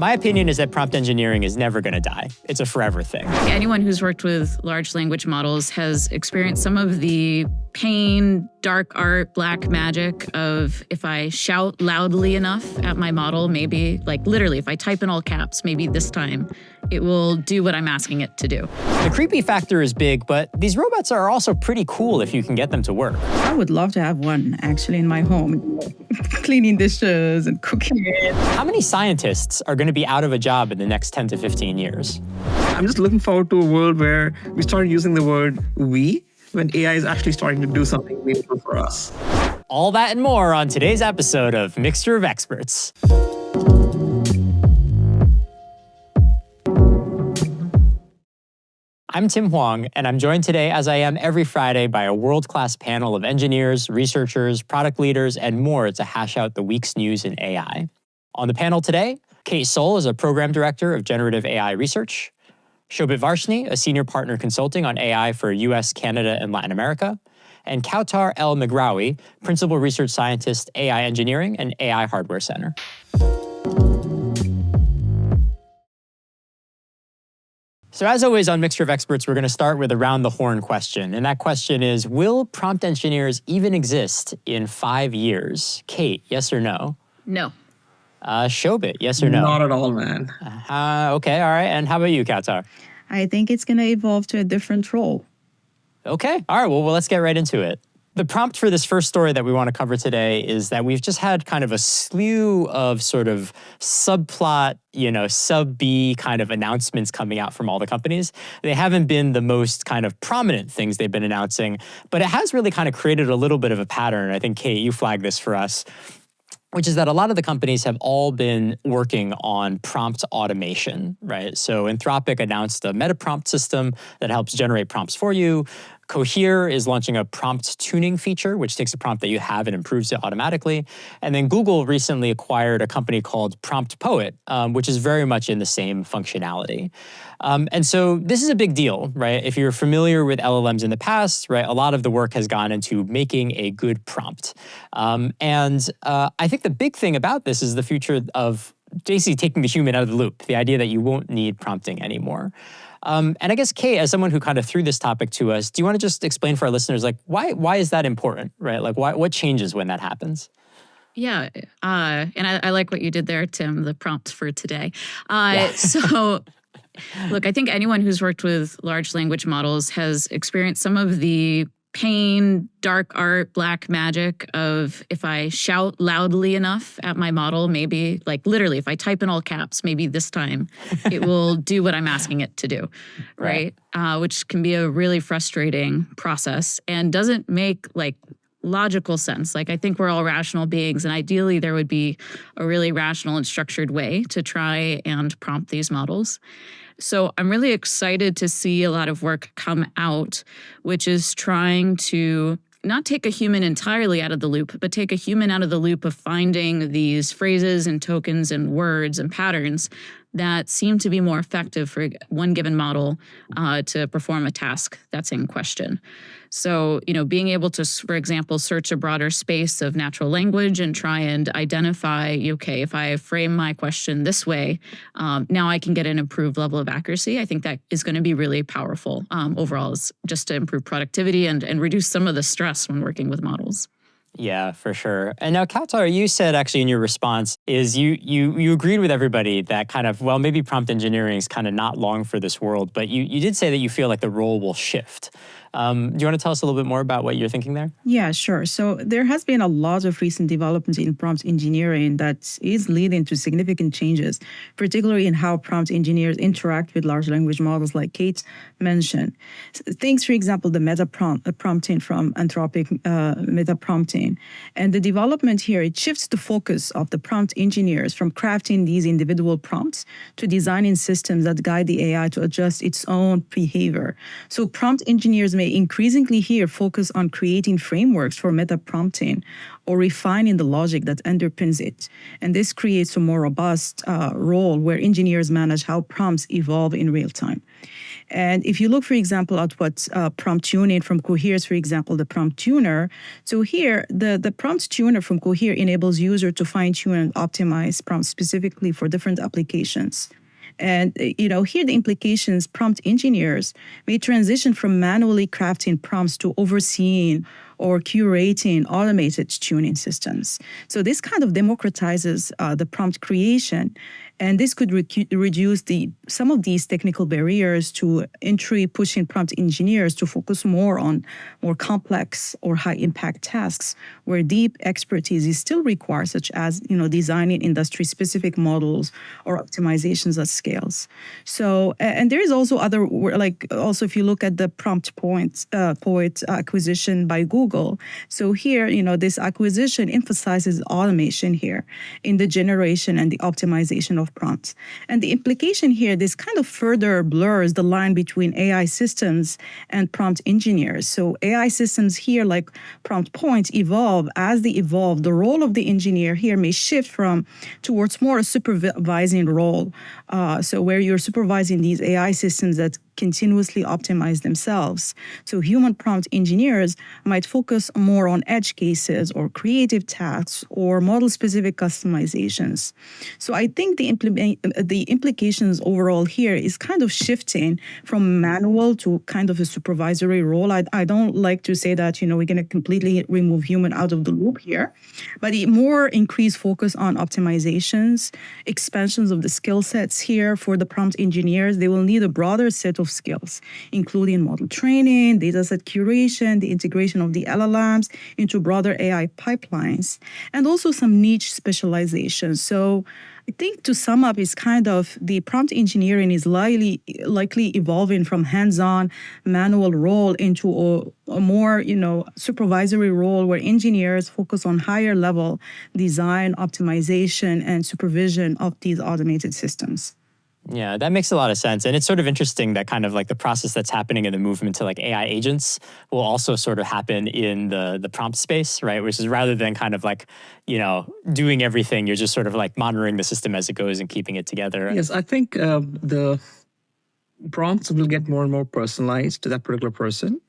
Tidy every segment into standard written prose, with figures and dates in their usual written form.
My opinion is that prompt engineering is never going to die. It's a forever thing. Anyone who's worked with large language models has experienced some of the pain, dark art, black magic of if I shout loudly enough at my model, maybe, like literally, if I type in all caps, maybe this time, it will do what I'm asking it to do. The creepy factor is big, but these robots are also pretty cool if you can get them to work. I would love to have one actually in my home, cleaning dishes and cooking. How many scientists are going to be out of a job in the next 10 to 15 years? I'm just looking forward to a world where we start using the word we when AI is actually starting to do something meaningful for us. All that and more on today's episode of Mixture of Experts. I'm Tim Huang, and I'm joined today, as I am every Friday, by a world-class panel of engineers, researchers, product leaders, and more to hash out the week's news in AI. On the panel today, Kate Sohl is a program director of generative AI research, Shobit Varshney, a senior partner consulting on AI for US, Canada, and Latin America, and Kautar El Megraoui, principal research scientist, AI engineering, and AI Hardware Center. So as always on Mixture of Experts, we're going to start with a round-the-horn question. And that question is, will prompt engineers even exist in 5 years? Kate, yes or no? No. Shobit, yes or no? Not at all, man. Okay, all right. And how about you, Kautar? I think it's going to evolve to a different role. Okay, all right. Well, let's get right into it. The prompt for this first story that we want to cover today is that we've just had kind of a slew of sort of subplot, sub-B kind of announcements coming out from all the companies. They haven't been the most kind of prominent things they've been announcing, but it has really kind of created a little bit of a pattern. I think, Kate, you flagged this for us, which is that a lot of the companies have all been working on prompt automation, right? So Anthropic announced a meta prompt system that helps generate prompts for you. Cohere is launching a prompt tuning feature, which takes a prompt that you have and improves it automatically. And then Google recently acquired a company called Prompt Poet, which is very much in the same functionality. And so this is a big deal, right? If you're familiar with LLMs in the past, right, a lot of the work has gone into making a good prompt. And I think the big thing about this is the future of basically taking the human out of the loop, the idea that you won't need prompting anymore. And I guess, Kate, as someone who kind of threw this topic to us, do you want to just explain for our listeners, like, why is that important, right? Like, what changes when that happens? Yeah, and I like what you did there, Tim, the prompt for today. Yeah. So, look, I think anyone who's worked with large language models has experienced some of the pain, dark art, black magic of if I shout loudly enough at my model, maybe, like literally, if I type in all caps, maybe this time it will do what I'm asking it to do, right? Which can be a really frustrating process and doesn't make like logical sense. Like, I think we're all rational beings, and ideally there would be a really rational and structured way to try and prompt these models. So I'm really excited to see a lot of work come out, which is trying to not take a human entirely out of the loop, but take a human out of the loop of finding these phrases and tokens and words and patterns that seem to be more effective for one given model to perform a task that's in question. So, being able to, for example, search a broader space of natural language and try and identify, okay, if I frame my question this way, now I can get an improved level of accuracy. I think that is going to be really powerful overall, just to improve productivity and reduce some of the stress when working with models. Yeah, for sure. And now, Kautar, you said actually in your response is you agreed with everybody that kind of, well, maybe prompt engineering is kind of not long for this world, but you did say that you feel like the role will shift. Do you want to tell us a little bit more about what you're thinking there? Yeah, sure. So there has been a lot of recent developments in prompt engineering that is leading to significant changes, particularly in how prompt engineers interact with large language models like Kate mentioned. Things, for example, the meta prompting from Anthropic meta prompting. And the development here, it shifts the focus of the prompt engineers from crafting these individual prompts to designing systems that guide the AI to adjust its own behavior. So prompt engineers may increasingly here focus on creating frameworks for meta prompting, or refining the logic that underpins it. And this creates a more robust role where engineers manage how prompts evolve in real time. And if you look, for example, at what prompt tuning from Cohere's, for example, the prompt tuner. So here, the prompt tuner from Cohere enables user to fine tune and optimize prompts specifically for different applications. And here the implications: prompt engineers may transition from manually crafting prompts to overseeing or curating automated tuning systems. So this kind of democratizes the prompt creation, and this could reduce some of these technical barriers to entry, pushing prompt engineers to focus more on more complex or high-impact tasks where deep expertise is still required, such as designing industry-specific models or optimizations at scales. So, and there is also other, like also if you look at the prompt poet acquisition by Google. So here, this acquisition emphasizes automation here in the generation and the optimization of prompts. And the implication here, this kind of further blurs the line between AI systems and prompt engineers. So AI systems here, like prompt points, evolve. As they evolve, the role of the engineer here may shift towards more a supervising role. So where you're supervising these AI systems that continuously optimize themselves. So human prompt engineers might focus more on edge cases or creative tasks or model-specific customizations. So I think the implications overall here is kind of shifting from manual to kind of a supervisory role. I don't like to say that, we're going to completely remove human out of the loop here, but a more increased focus on optimizations, expansions of the skill sets here for the prompt engineers. They will need a broader set of skills, including model training, dataset curation, the integration of the LLMs into broader AI pipelines, and also some niche specialization. So I think to sum up is kind of the prompt engineering is likely evolving from hands-on manual role into a more, supervisory role where engineers focus on higher level design, optimization, and supervision of these automated systems. Yeah, that makes a lot of sense. And it's sort of interesting that kind of like the process that's happening in the movement to like AI agents will also sort of happen in the prompt space, right? Which is rather than kind of like, doing everything, you're just sort of like monitoring the system as it goes and keeping it together. Yes, I think the prompts will get more and more personalized to that particular person.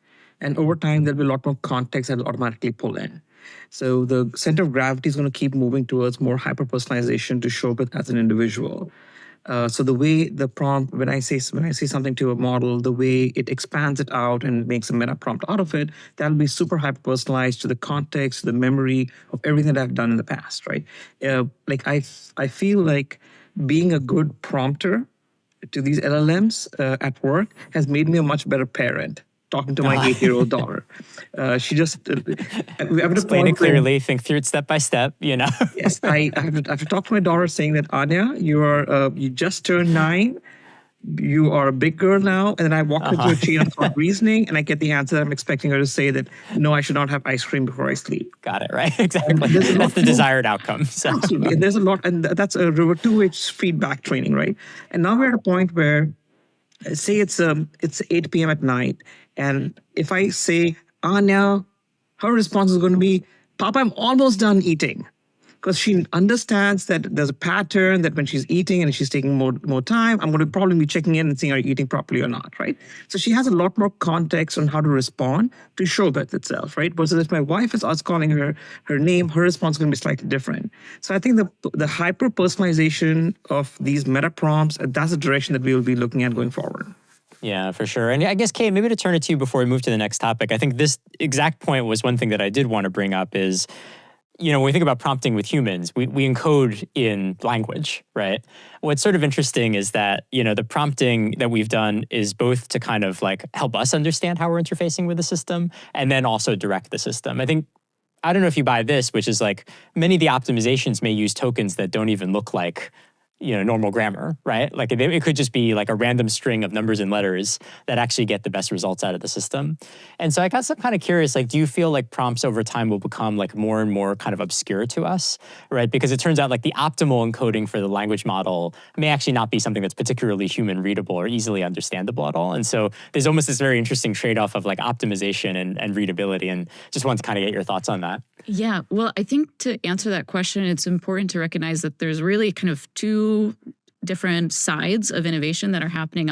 And over time, there'll be a lot more context that will automatically pull in. So the center of gravity is going to keep moving towards more hyper-personalization to show up as an individual. So the way the prompt, when I say something to a model, the way it expands it out and makes a meta prompt out of it, that'll be super hyper personalized to the context, to the memory of everything that I've done in the past, right? I feel like being a good prompter to these LLMs at work has made me a much better parent. Talking to my 8-year-old daughter, she just explain it clearly, think through it step by step. Yes, I have to talk to my daughter, saying that Anya, you just turned 9, you are a big girl now, and then I walk her through a chain of thought reasoning, and I get the answer that I'm expecting her to say that no, I should not have ice cream before I sleep. Got it, right? Exactly. That's the desired outcome. So. Absolutely, and there's a lot, and that's a two-way feedback training, right? And now we're at a point where, say it's 8 p.m. at night. And if I say, Anya, her response is going to be, Papa, I'm almost done eating. Because she understands that there's a pattern that when she's eating and she's taking more time, I'm going to probably be checking in and seeing are you eating properly or not, right? So she has a lot more context on how to respond to show that itself, right? Versus if my wife is us calling her name, her response is going to be slightly different. So I think the hyper-personalization of these meta prompts, that's the direction that we will be looking at going forward. Yeah, for sure. And I guess, Kay, maybe to turn it to you before we move to the next topic, I think this exact point was one thing that I did want to bring up is, when we think about prompting with humans, we encode in language, right? What's sort of interesting is that, the prompting that we've done is both to kind of like help us understand how we're interfacing with the system and then also direct the system. I don't know if you buy this, which is like many of the optimizations may use tokens that don't even look like normal grammar, right? Like it could just be like a random string of numbers and letters that actually get the best results out of the system. And so I guess I'm kind of curious, like, do you feel like prompts over time will become like more and more kind of obscure to us, right? Because it turns out like the optimal encoding for the language model may actually not be something that's particularly human readable or easily understandable at all. And so there's almost this very interesting trade-off of like optimization and readability. And just wanted to kind of get your thoughts on that. Yeah, well, I think to answer that question, it's important to recognize that there's really kind of two different sides of innovation that are happening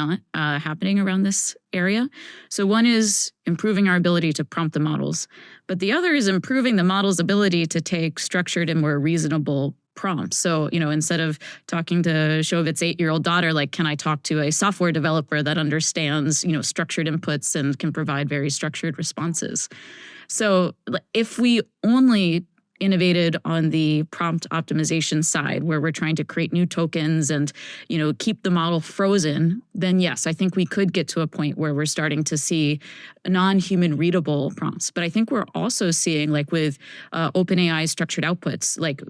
around this area. So one is improving our ability to prompt the models, but the other is improving the model's ability to take structured and more reasonable prompts. So, instead of talking to Showovit's 8-year-old daughter, like, can I talk to a software developer that understands, structured inputs and can provide very structured responses? So if we only innovated on the prompt optimization side, where we're trying to create new tokens and, keep the model frozen, then yes, I think we could get to a point where we're starting to see non-human readable prompts. But I think we're also seeing, like with OpenAI structured outputs, like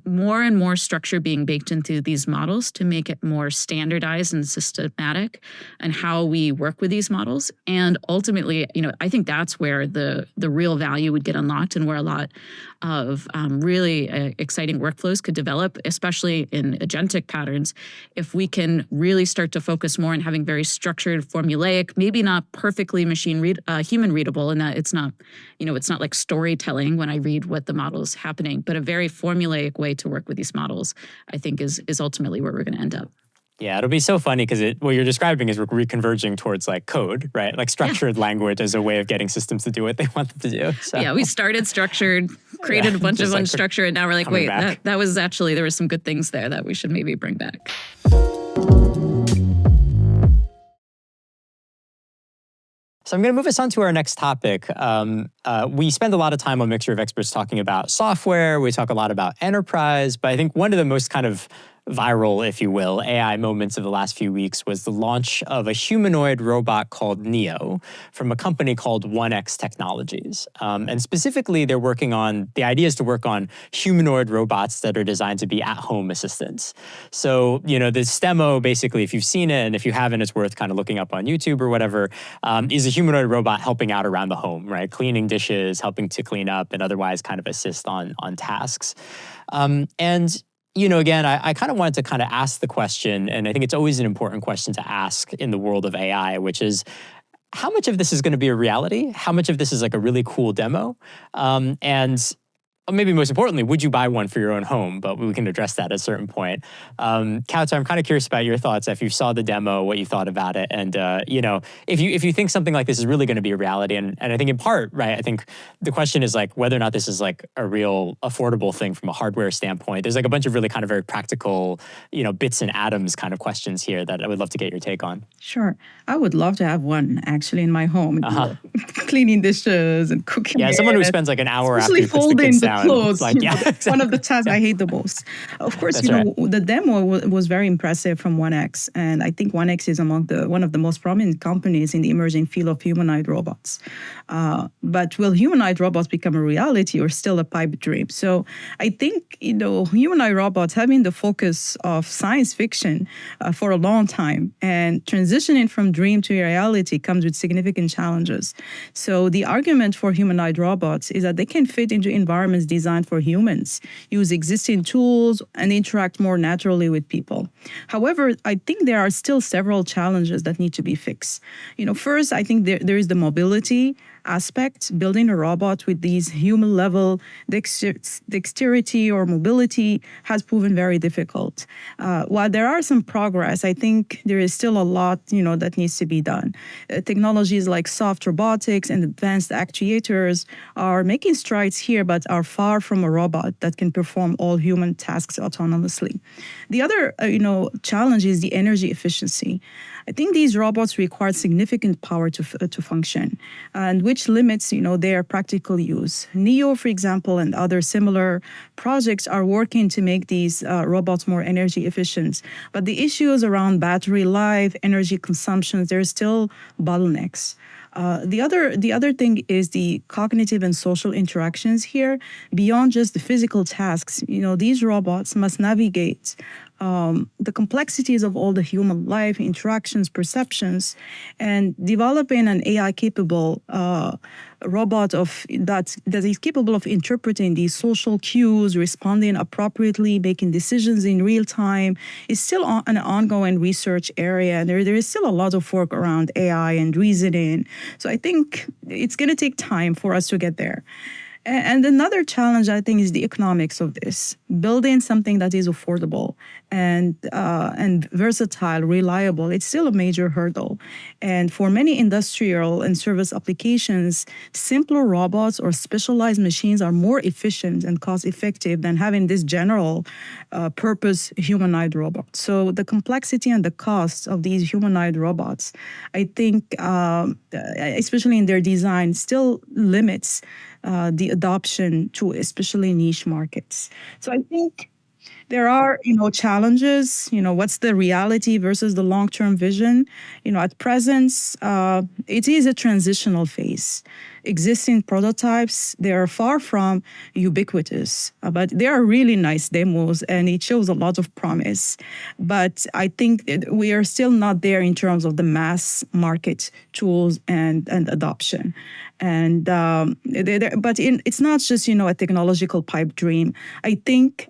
more and more structure being baked into these models to make it more standardized and systematic and how we work with these models. And ultimately, I think that's where the real value would get unlocked and where a lot of really exciting workflows could develop, especially in agentic patterns, if we can really start to focus more on having very structured, formulaic, maybe not perfectly human readable, in that it's not like storytelling when I read what the model's happening, but a very formulaic way to work with these models, I think is ultimately where we're going to end up. Yeah, it'll be so funny because what you're describing is we're reconverging towards like code, right? Like structured language as a way of getting systems to do what they want them to do. So. Yeah, we started structured, created a bunch of unstructured, and now we're like, wait, that was actually, there were some good things there that we should maybe bring back. So I'm going to move us on to our next topic. We spend a lot of time on Mixture of Experts talking about software. We talk a lot about enterprise, but I think one of the most kind of viral, if you will, AI moments of the last few weeks was the launch of a humanoid robot called Neo from a company called 1X Technologies. And specifically, the idea is to work on humanoid robots that are designed to be at-home assistants. So, this demo, basically, if you've seen it, and if you haven't, it's worth kind of looking up on YouTube or whatever, is a humanoid robot helping out around the home, right? Cleaning dishes, helping to clean up, and otherwise kind of assist on tasks. Again, I kind of wanted to kind of ask the question, and I think it's always an important question to ask in the world of AI, which is, how much of this is going to be a reality? How much of this is like a really cool demo? And maybe most importantly, would you buy one for your own home? But we can address that at a certain point. Kauta, I'm kind of curious about your thoughts. If you saw the demo, what you thought about it, and if you think something like this is really going to be a reality, and I think in part, right, I think the question is like whether or not this is like a real affordable thing from a hardware standpoint. There's like a bunch of really kind of very practical, bits and atoms kind of questions here that I would love to get your take on. Sure. I would love to have one actually in my home, cleaning dishes and cooking. Yeah, someone who spends like an hour after he puts the kids down. Clothes, like, exactly. One of the tasks I hate the most. Of course, the demo was very impressive from 1X, and I think 1X is one of the most prominent companies in the emerging field of humanoid robots. But will humanoid robots become a reality or still a pipe dream? So I think humanoid robots have been the focus of science fiction for a long time, and transitioning from dream to reality comes with significant challenges. So the argument for humanoid robots is that they can fit into environments designed for humans, use existing tools, and interact more naturally with people. However, I think there are still several challenges that need to be fixed. First, I think there is the mobility aspect. Building a robot with these human-level dexterity or mobility has proven very difficult. While there are some progress, I think there is still a lot, that needs to be done. Technologies like soft robotics and advanced actuators are making strides here, but are far from a robot that can perform all human tasks autonomously. The other, challenge is the energy efficiency. I think these robots require significant power to function, and which limits, their practical use. Neo, for example, and other similar projects are working to make these robots more energy efficient. But the issues around battery life, energy consumption, there are still bottlenecks. The other thing is the cognitive and social interactions here. Beyond just the physical tasks, these robots must navigate the complexities of all the human life, interactions, perceptions, and developing an AI capable robot that is capable of interpreting these social cues, responding appropriately, making decisions in real time is still an ongoing research area. And there is still a lot of work around AI and reasoning. So I think it's going to take time for us to get there. And another challenge, I think, is the economics of this. Building something that is affordable and versatile, reliable, it's still a major hurdle. And for many industrial and service applications, simpler robots or specialized machines are more efficient and cost-effective than having this general purpose humanoid robot. So the complexity and the cost of these humanoid robots, I think, especially in their design, still limits the adoption to especially niche markets. So I think there are, challenges. What's the reality versus the long-term vision? At present, it is a transitional phase. Existing prototypes, they are far from ubiquitous, but they are really nice demos, and it shows a lot of promise. But I think we are still not there in terms of the mass market tools and adoption. And it's not just a technological pipe dream. I think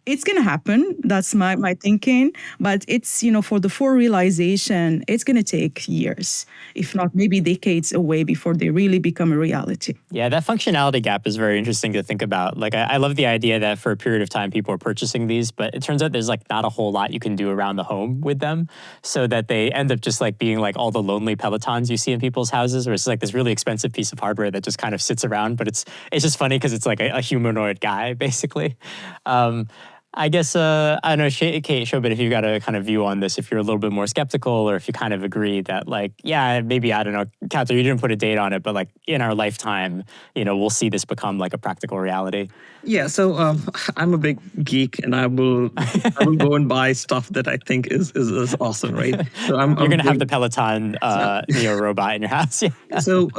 it's going to happen. That's my thinking. But it's, for the full realization, it's going to take years, if not maybe decades away before they really become a reality. Yeah, that functionality gap is very interesting to think about. Like, I love the idea that for a period of time, people are purchasing these, but it turns out there's not a whole lot you can do around the home with them, so that they end up just being all the lonely Pelotons you see in people's houses, where it's this really expensive piece of hardware that just kind of sits around, but it's just funny because it's a humanoid guy, basically. I guess, I don't know, Kate, Shobit, if you've got a kind of view on this, if you're a little bit more skeptical, or if you kind of agree that, maybe, I don't know, Kather, you didn't put a date on it, but in our lifetime, we'll see this become a practical reality. Yeah, so I'm a big geek, and I will go and buy stuff that I think is awesome, right? So you're going to have the Peloton Neo robot in your house. Yeah. So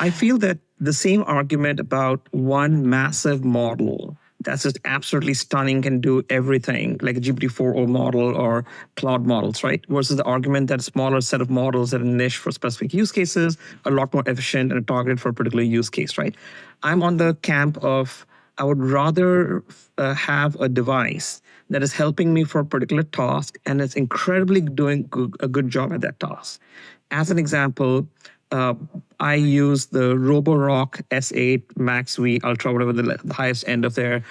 I feel that the same argument about one massive model that's just absolutely stunning, can do everything, like a GPT-4o model or Claude models, right? Versus the argument that a smaller set of models that are niche for specific use cases are a lot more efficient and targeted for a particular use case, right? I'm on the camp of I would rather have a device that is helping me for a particular task and is incredibly doing a good job at that task. As an example, I use the Roborock S8 Max V Ultra, whatever the highest end of their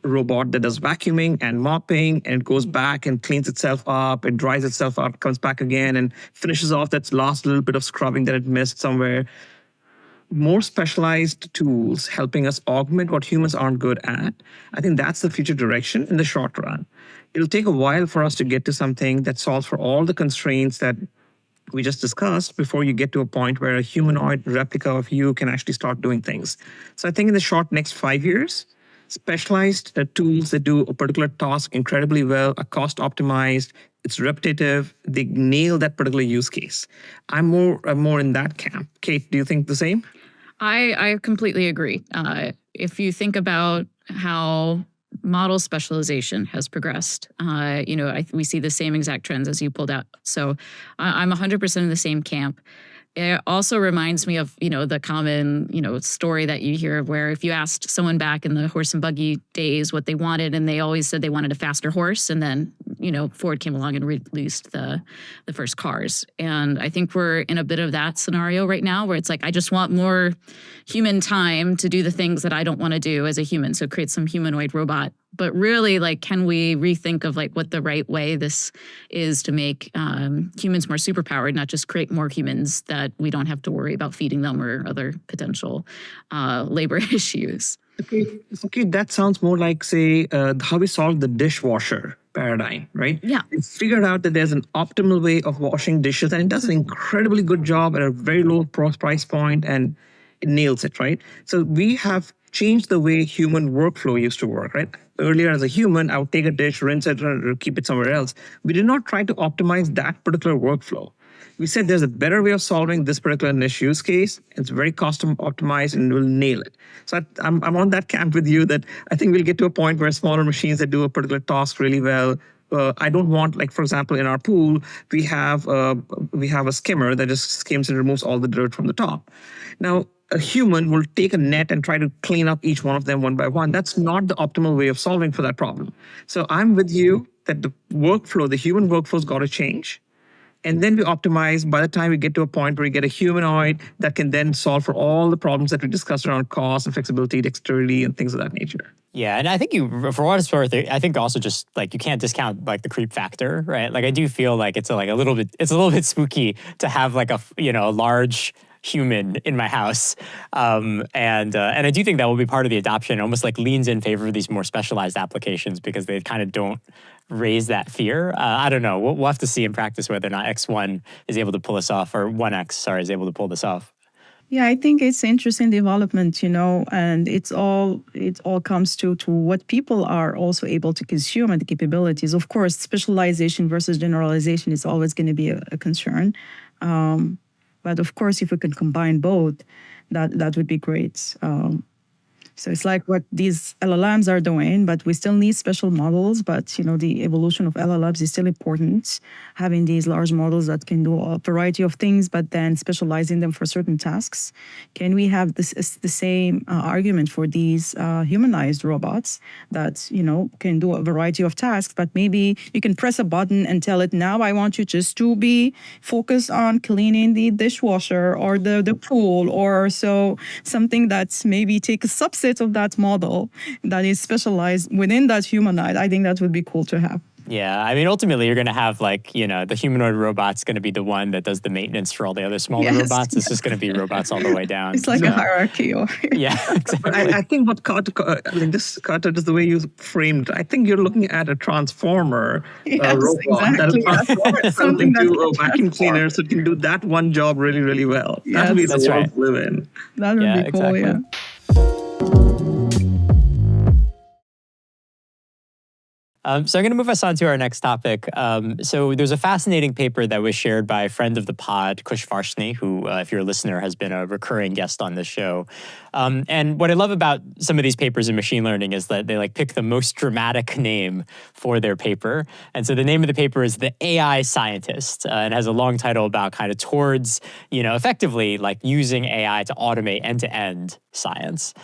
robot, that does vacuuming and mopping and goes back and cleans itself up, it dries itself up, comes back again and finishes off that last little bit of scrubbing that it missed somewhere. More specialized tools helping us augment what humans aren't good at. I think that's the future direction in the short run. It'll take a while for us to get to something that solves for all the constraints that we just discussed before you get to a point where a humanoid replica of you can actually start doing things. So I think in the short next 5 years, specialized tools that do a particular task incredibly well, are cost optimized, it's repetitive, they nail that particular use case. I'm more in that camp. Kate, do you think the same? I completely agree. If you think about how model specialization has progressed, we see the same exact trends as you pulled out. So I'm 100% in the same camp. It also reminds me of, the common, story that you hear of where if you asked someone back in the horse and buggy days what they wanted, and they always said they wanted a faster horse, and then, Ford came along and released the first cars. And I think we're in a bit of that scenario right now where it's I just want more human time to do the things that I don't want to do as a human. So create some humanoid robot. But really, can we rethink of what the right way this is to make humans more superpowered, not just create more humans that we don't have to worry about feeding them or other potential labor issues. Okay, that sounds more like, say, how we solve the dishwasher paradigm, right? Yeah. We figured out that there's an optimal way of washing dishes, and it does an incredibly good job at a very low price point, and it nails it, right? So we have changed the way human workflow used to work, right? Earlier, as a human, I would take a dish, rinse it, or keep it somewhere else. We did not try to optimize that particular workflow. We said there's a better way of solving this particular niche use case. It's very custom optimized and we'll nail it. So I'm on that camp with you that I think we'll get to a point where smaller machines that do a particular task really well. I don't want, like, for example, in our pool, we have a skimmer that just skims and removes all the dirt from the top. Now, a human will take a net and try to clean up each one of them one by one. That's not the optimal way of solving for that problem. So I'm with you that the workflow, the human workflow's got to change. And then we optimize by the time we get to a point where we get a humanoid that can then solve for all the problems that we discussed around cost and flexibility, dexterity, and things of that nature. Yeah, and I think for what it's worth, I think also just like you can't discount like the creep factor, right? Like I do feel like it's a little bit spooky to have like a large human in my house, and I do think that will be part of the adoption. It almost like leans in favor of these more specialized applications because they kind of don't raise that fear. I don't know. We'll have to see in practice whether or not X1 is able to pull this off, or 1X, sorry, is able to pull this off. Yeah, I think it's interesting development, and it all comes to what people are also able to consume and the capabilities. Of course, specialization versus generalization is always going to be a concern. But of course, if we can combine both, that would be great. So it's like what these LLMs are doing, but we still need special models. But, the evolution of LLMs is still important, having these large models that can do a variety of things, but then specializing them for certain tasks. Can we have the same argument for these humanized robots that, can do a variety of tasks, but maybe you can press a button and tell it, now I want you just to be focused on cleaning the dishwasher or the pool, or so something that's maybe take a subset of that model that is specialized within that humanoid. I think that would be cool to have. Yeah, I mean, ultimately, you're going to have the humanoid robot's going to be the one that does the maintenance for all the other smaller robots. It's just going to be robots all the way down. It's like a hierarchy. Yeah, exactly. I think what Carter, just the way you framed, I think you're looking at a transformer robot exactly. that'll transform something to a vacuum cleaner, so it can do that one job really, really well. Yes, that would be the world right. to live in. That would be cool, exactly. yeah. So I'm going to move us on to our next topic. So there's a fascinating paper that was shared by a friend of the pod, Kush Varshney, who, if you're a listener, has been a recurring guest on this show. And what I love about some of these papers in machine learning is that they pick the most dramatic name for their paper. And so the name of the paper is The AI Scientist, and has a long title about kind of towards, effectively using AI to automate end-to-end science.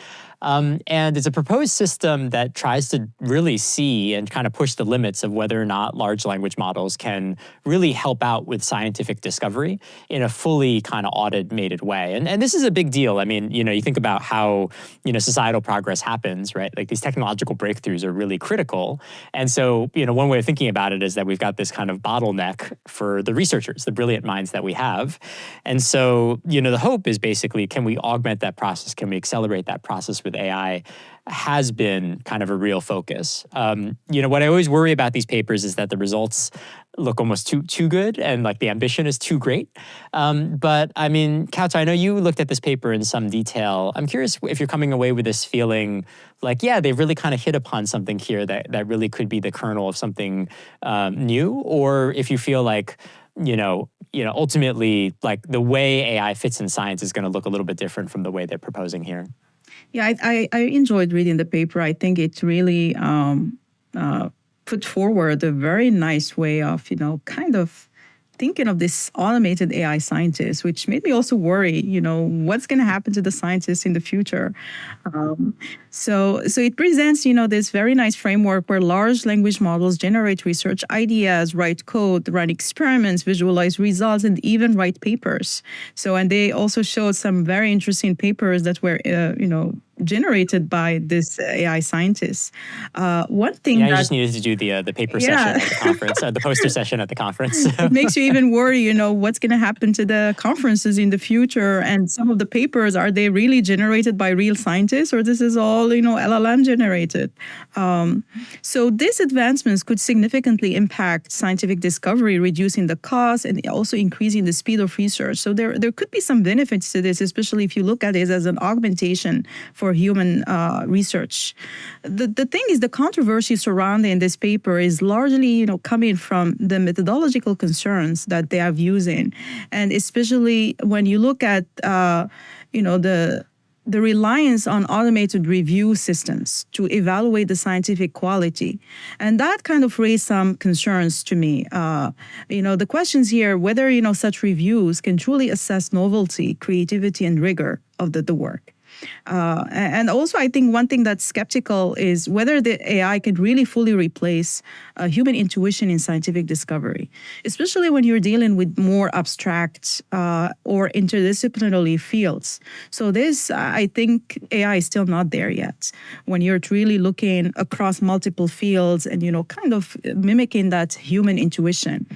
And it's a proposed system that tries to really see and kind of push the limits of whether or not large language models can really help out with scientific discovery in a fully kind of automated way. And this is a big deal. I mean, you think about how, societal progress happens, right? Like these technological breakthroughs are really critical. And so, one way of thinking about it is that we've got this kind of bottleneck for the researchers, the brilliant minds that we have. And so, the hope is basically, can we augment that process? Can we accelerate that process with AI? Has been kind of a real focus. What I always worry about these papers is that the results look almost too good, and the ambition is too great. But I mean, Kauta, I know you looked at this paper in some detail. I'm curious if you're coming away with this feeling yeah, they've really kind of hit upon something here that really could be the kernel of something new, or if you feel ultimately, the way AI fits in science is going to look a little bit different from the way they're proposing here. Yeah, I enjoyed reading the paper. I think it really put forward a very nice way of, kind of thinking of this automated AI scientist, which made me also worry, what's going to happen to the scientists in the future. So it presents, this very nice framework where large language models generate research ideas, write code, run experiments, visualize results, and even write papers. And they also showed some very interesting papers that were, generated by this AI scientist. One thing you just needed to do the paper session at the conference, the poster session at the conference. It makes you even worry, what's going to happen to the conferences in the future. And some of the papers, are they really generated by real scientists, or this is all, LLM generated? So these advancements could significantly impact scientific discovery, reducing the cost and also increasing the speed of research. So there could be some benefits to this, especially if you look at it as an augmentation for for human research. The thing is, the controversy surrounding this paper is largely, coming from the methodological concerns that they have using, and especially when you look at, the reliance on automated review systems to evaluate the scientific quality. And that kind of raised some concerns to me. The questions here, whether, such reviews can truly assess novelty, creativity, and rigor of the work. And also, I think one thing that's skeptical is whether the AI can really fully replace human intuition in scientific discovery, especially when you're dealing with more abstract or interdisciplinary fields. So this, I think AI is still not there yet. When you're really looking across multiple fields and, kind of mimicking that human intuition.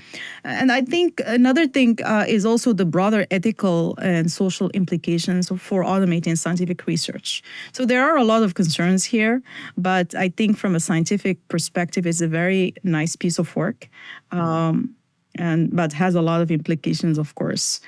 And I think another thing is also the broader ethical and social implications for automating scientific research. So there are a lot of concerns here, but I think from a scientific perspective, it's a very nice piece of work, but has a lot of implications, of course,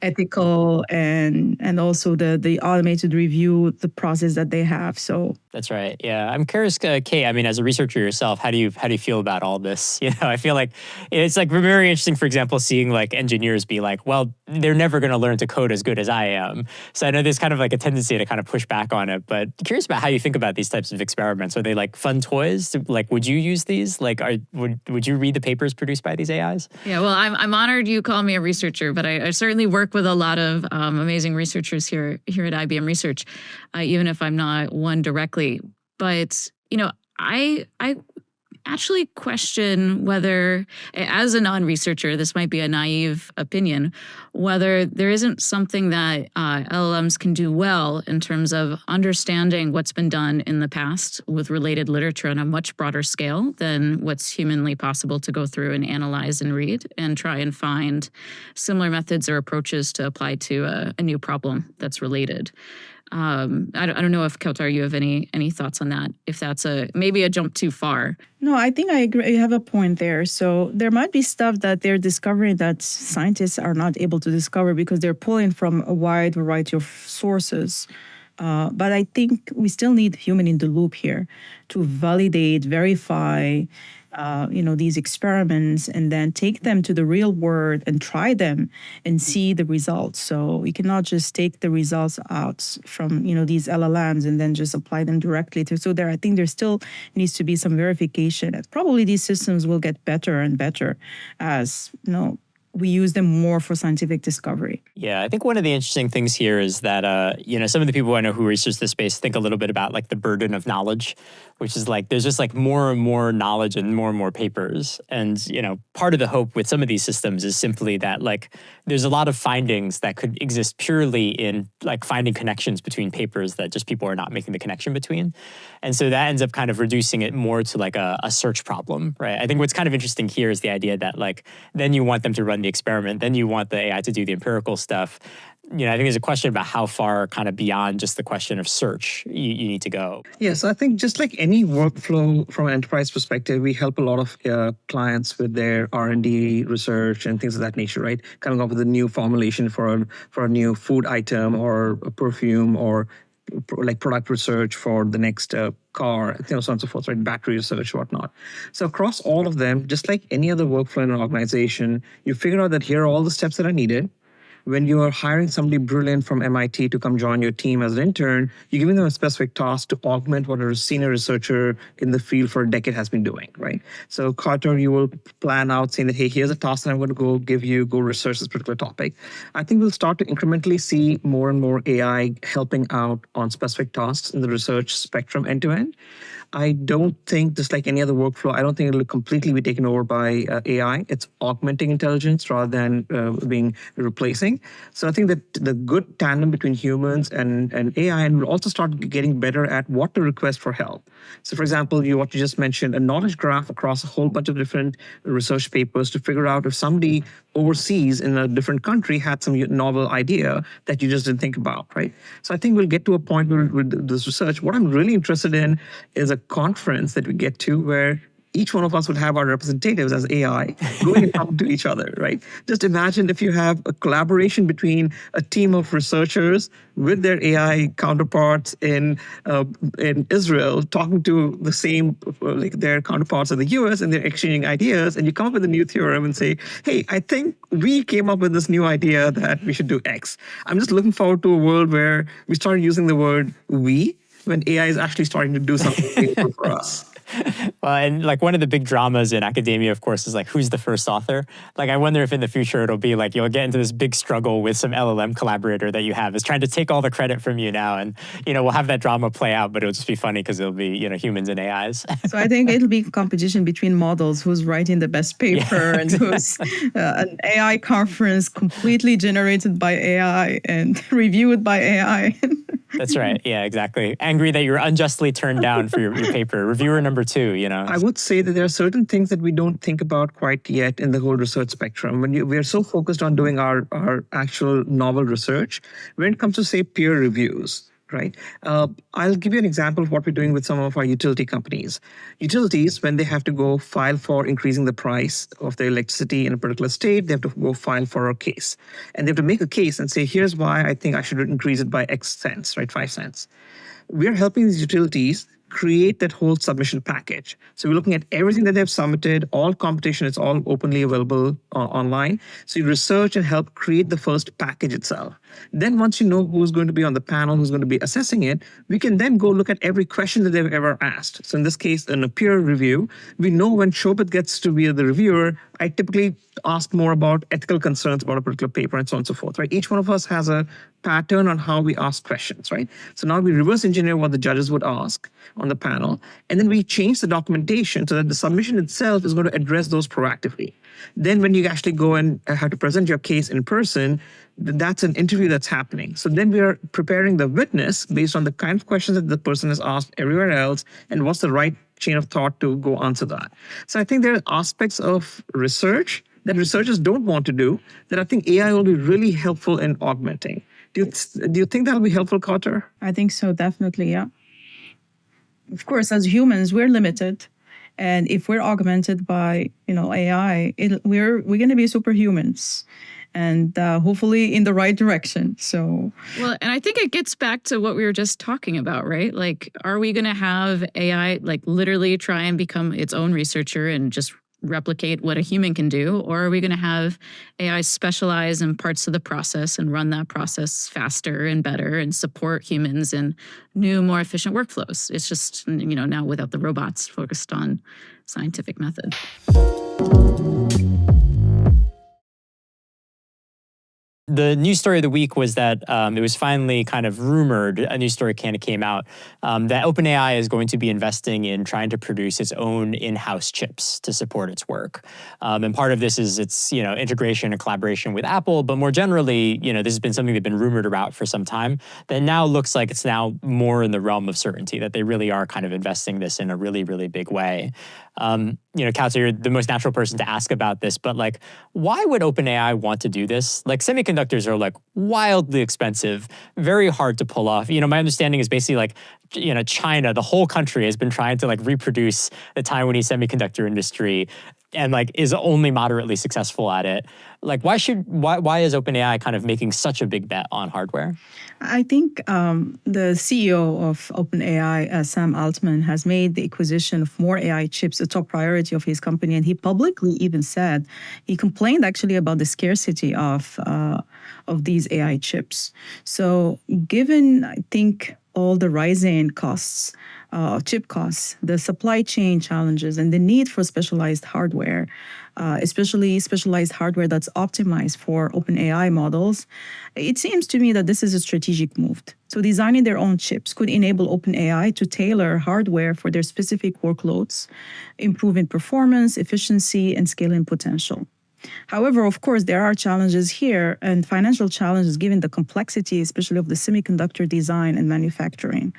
ethical and also the automated review, the process that they have. So that's right. Yeah, I'm curious, Kate. I mean, as a researcher yourself, how do you feel about all this? I feel like it's like very interesting. For example, seeing like engineers be like, well, they're never going to learn to code as good as I am. So I know there's kind of like a tendency to kind of push back on it. But curious about how you think about these types of experiments. Are they like fun toys? Like, would you use these? Like, would you read the papers produced by these AIs? Yeah, well, I'm honored you call me a researcher, but I certainly work with a lot of amazing researchers here at IBM Research, even if I'm not one directly. But I actually question whether, as a non-researcher, this might be a naive opinion, whether there isn't something that LLMs can do well in terms of understanding what's been done in the past with related literature on a much broader scale than what's humanly possible to go through and analyze and read and try and find similar methods or approaches to apply to a new problem that's related. I don't know if Kautar, you have any thoughts on that, if that's maybe a jump too far. No, I think I agree. You have a point there. So there might be stuff that they're discovering that scientists are not able to discover because they're pulling from a wide variety of sources. But I think we still need human in the loop here to validate, verify, these experiments, and then take them to the real world and try them and see the results. So we cannot just take the results out from, these LLMs and then just apply them directly to. So I think there still needs to be some verification. And probably these systems will get better and better as, we use them more for scientific discovery. Yeah, I think one of the interesting things here is that, some of the people I know who research this space think a little bit about like the burden of knowledge, which is like there's just like more and more knowledge and more papers. And, part of the hope with some of these systems is simply that like there's a lot of findings that could exist purely in like finding connections between papers that just people are not making the connection between. And so that ends up kind of reducing it more to like a search problem, right? I think what's kind of interesting here is the idea that like then you want them to run the experiment, then you want the AI to do the empirical stuff. I think there's a question about how far kind of beyond just the question of search you need to go. Yeah, so I think just like any workflow from an enterprise perspective, we help a lot of clients with their R&D research and things of that nature, right? Coming up with a new formulation for a new food item or a perfume or like product research for the next car, so on and so forth, right? Battery research, whatnot. So across all of them, just like any other workflow in an organization, you figure out that here are all the steps that are needed. When you are hiring somebody brilliant from MIT to come join your team as an intern, you're giving them a specific task to augment what a senior researcher in the field for a decade has been doing, right? So Kautar, you will plan out saying that, hey, here's a task that I'm going to go research this particular topic. I think we'll start to incrementally see more and more AI helping out on specific tasks in the research spectrum end to end. I don't think, just like any other workflow, I don't think it'll completely be taken over by AI. It's augmenting intelligence rather than being replacing. So I think that the good tandem between humans and AI, and we'll also start getting better at what to request for help. So for example, what you just mentioned, a knowledge graph across a whole bunch of different research papers to figure out if somebody overseas in a different country had some novel idea that you just didn't think about, right? So I think we'll get to a point where with this research, what I'm really interested in is a conference that we get to where each one of us would have our representatives as AI going and talking to each other, right? Just imagine if you have a collaboration between a team of researchers with their AI counterparts in Israel, talking to the same, like their counterparts in the US, and they're exchanging ideas, and you come up with a new theorem and say, hey, I think we came up with this new idea that we should do X. I'm just looking forward to a world where we start using the word we when AI is actually starting to do something meaningful for us. Well, and like one of the big dramas in academia, of course, is like who's the first author. Like I wonder if in the future it'll be like you'll get into this big struggle with some LLM collaborator that you have is trying to take all the credit from you now, and we'll have that drama play out, but it'll just be funny because it'll be humans and AIs. So I think it'll be competition between models, who's writing the best paper and who's an AI conference completely generated by AI and reviewed by AI. That's right. Yeah, exactly. Angry that you were unjustly turned down for your paper. Reviewer number 2, I would say that there are certain things that we don't think about quite yet in the whole research spectrum. We are so focused on doing our actual novel research, when it comes to, say, peer reviews, right? I'll give you an example of what we're doing with some of our utility companies. Utilities, when they have to go file for increasing the price of their electricity in a particular state, they have to go file for a case. And they have to make a case and say, here's why I think I should increase it by X cents, right? 5 cents. We're helping these utilities create that whole submission package. So we're looking at everything that they've submitted, all competition, it's all openly available online. So you research and help create the first package itself. Then once you know who's going to be on the panel, who's going to be assessing it, we can then go look at every question that they've ever asked. So in this case, in a peer review, we know when Shobit gets to be the reviewer, I typically ask more about ethical concerns about a particular paper and so on and so forth, right? Each one of us has a pattern on how we ask questions, right? So now we reverse engineer what the judges would ask on the panel, and then we change the documentation so that the submission itself is going to address those proactively. Then when you actually go and have to present your case in person, that's an interview that's happening. So then we are preparing the witness based on the kind of questions that the person has asked everywhere else, and what's the right chain of thought to go answer that. So I think there are aspects of research that researchers don't want to do that I think AI will be really helpful in augmenting. Do you think that'll be helpful, Carter? I think so, definitely, yeah. Of course, as humans, we're limited. And if we're augmented by, AI, we're going to be superhumans, and hopefully in the right direction. So, well, and I think it gets back to what we were just talking about, right? Like, are we going to have AI like literally try and become its own researcher and just replicate what a human can do? Or are we going to have AI specialize in parts of the process and run that process faster and better and support humans in new, more efficient workflows? It's just, now without the robots focused on scientific method. The news story of the week was that it was finally kind of rumored, a news story kind of came out, that OpenAI is going to be investing in trying to produce its own in-house chips to support its work. And part of this is its integration and collaboration with Apple, but more generally, this has been something they've been rumored about for some time, that now looks like it's now more in the realm of certainty, that they really are kind of investing this in a really, really big way. Kautsar, you're the most natural person to ask about this, but like, why would OpenAI want to do this? Like, semiconductors are like wildly expensive, very hard to pull off. My understanding is basically like, China, the whole country has been trying to like reproduce the Taiwanese semiconductor industry and like is only moderately successful at it. Like, why is OpenAI kind of making such a big bet on hardware? I think the CEO of OpenAI, Sam Altman, has made the acquisition of more AI chips a top priority of his company, and he publicly even said he complained actually about the scarcity of these AI chips. So, given I think all the rising costs, chip costs, the supply chain challenges, and the need for specialized hardware, especially specialized hardware that's optimized for OpenAI models, it seems to me that this is a strategic move. So designing their own chips could enable OpenAI to tailor hardware for their specific workloads, improving performance, efficiency, and scaling potential. However, of course, there are challenges here and financial challenges given the complexity, especially of the semiconductor design and manufacturing.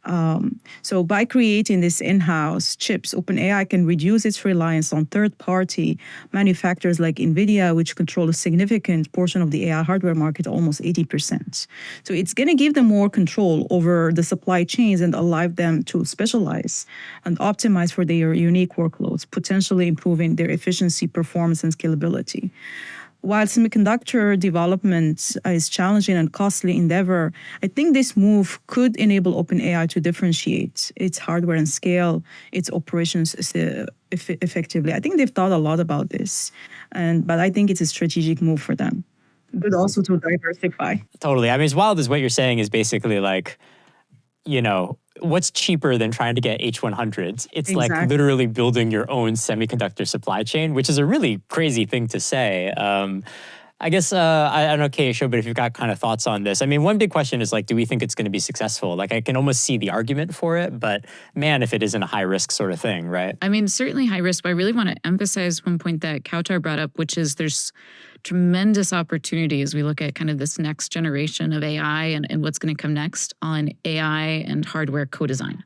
So by creating this in-house chips, OpenAI can reduce its reliance on third-party manufacturers like NVIDIA, which control a significant portion of the AI hardware market, almost 80%. So it's going to give them more control over the supply chains and allow them to specialize and optimize for their unique workloads, potentially improving their efficiency, performance, and scalability. While semiconductor development is challenging and costly endeavor, I think this move could enable OpenAI to differentiate its hardware and scale its operations effectively. I think they've thought a lot about this, but I think it's a strategic move for them. But also to diversify. Totally. I mean, as wild as what you're saying is basically like, what's cheaper than trying to get H100s? It's like literally building your own semiconductor supply chain, which is a really crazy thing to say. I guess, I don't know, Kehesho, but if you've got kind of thoughts on this. I mean, one big question is like, do we think it's going to be successful? Like, I can almost see the argument for it, but man, if it isn't a high risk sort of thing, right? I mean, certainly high risk, but I really want to emphasize one point that Kautar brought up, which is there's tremendous opportunity as we look at kind of this next generation of AI and what's going to come next on AI and hardware co-design.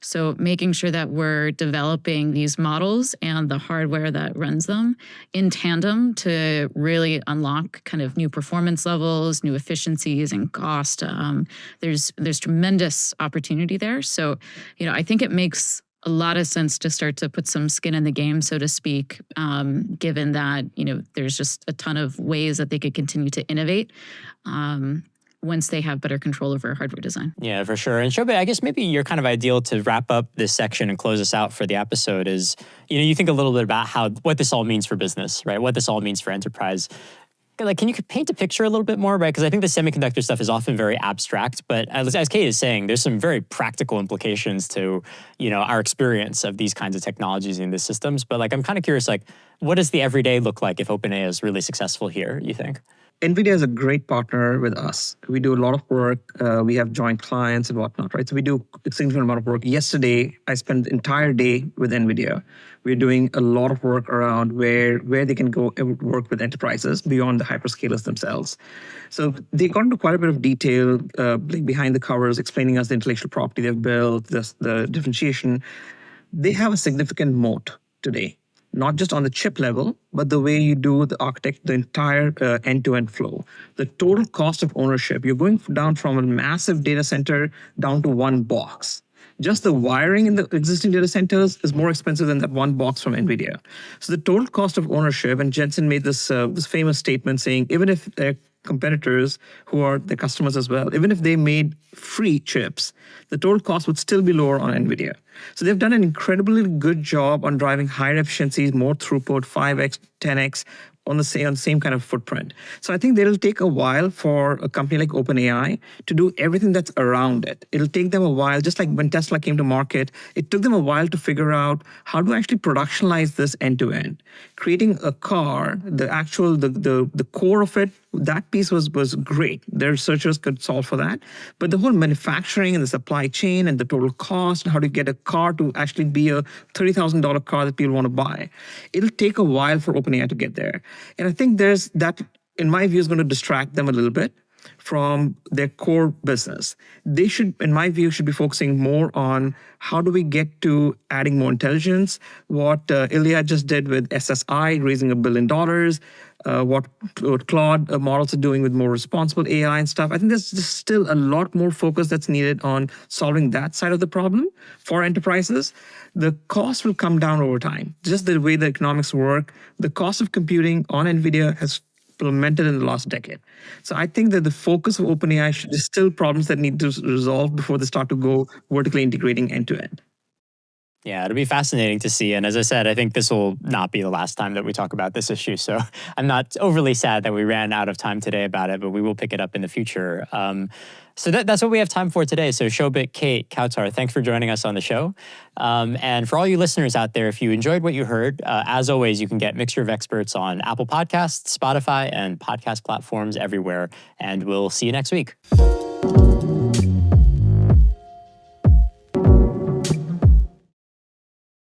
So making sure that we're developing these models and the hardware that runs them in tandem to really unlock kind of new performance levels, new efficiencies and cost. There's tremendous opportunity there. So, I think it makes a lot of sense to start to put some skin in the game, so to speak, given that, there's just a ton of ways that they could continue to innovate. Once they have better control over hardware design. Yeah, for sure. And Shobhit, I guess maybe you're kind of ideal to wrap up this section and close us out for the episode is, you think a little bit about what this all means for business, right? What this all means for enterprise. Like, can you paint a picture a little bit more, right? Because I think the semiconductor stuff is often very abstract, but as Kate is saying, there's some very practical implications to, our experience of these kinds of technologies in the systems. But like, I'm kind of curious, like, what does the everyday look like if OpenAI is really successful here, you think? NVIDIA is a great partner with us. We do a lot of work. We have joint clients and whatnot, right? So we do a significant amount of work. Yesterday, I spent the entire day with NVIDIA. We're doing a lot of work around where they can go and work with enterprises beyond the hyperscalers themselves. So they got into quite a bit of detail behind the covers, explaining us the intellectual property they've built, the differentiation. They have a significant moat today. Not just on the chip level, but the way you do the entire end-to-end flow. The total cost of ownership, you're going down from a massive data center down to one box. Just the wiring in the existing data centers is more expensive than that one box from NVIDIA. So the total cost of ownership, and Jensen made this famous statement saying, even if their competitors who are the customers as well, even if they made free chips, the total cost would still be lower on NVIDIA. So they've done an incredibly good job on driving higher efficiencies, more throughput, 5x, 10x on the same kind of footprint. So I think it'll take a while for a company like OpenAI to do everything that's around it. It'll take them a while, just like when Tesla came to market, it took them a while to figure out how to actually productionalize this end to end. Creating a car, the core of it, that piece was great. Their researchers could solve for that. But the whole manufacturing and the supply chain and the total cost and how to get a car to actually be a $30,000 car that people want to buy, it'll take a while for OpenAI to get there. And I think there's that, in my view, is going to distract them a little bit from their core business. They should, in my view, should be focusing more on how do we get to adding more intelligence, what Ilya just did with SSI, raising $1 billion, what Claude models are doing with more responsible AI and stuff. I think there's just still a lot more focus that's needed on solving that side of the problem for enterprises. The cost will come down over time. Just the way the economics work, the cost of computing on NVIDIA has plummeted in the last decade. So I think that the focus of OpenAI is still problems that need to resolve before they start to go vertically integrating end to end. Yeah, it'll be fascinating to see. And as I said, I think this will not be the last time that we talk about this issue. So I'm not overly sad that we ran out of time today about it, but we will pick it up in the future. So that's what we have time for today. So Shobhit, Kate, Kautar, thanks for joining us on the show. And for all you listeners out there, if you enjoyed what you heard, as always, you can get Mixture of Experts on Apple Podcasts, Spotify, and podcast platforms everywhere. And we'll see you next week.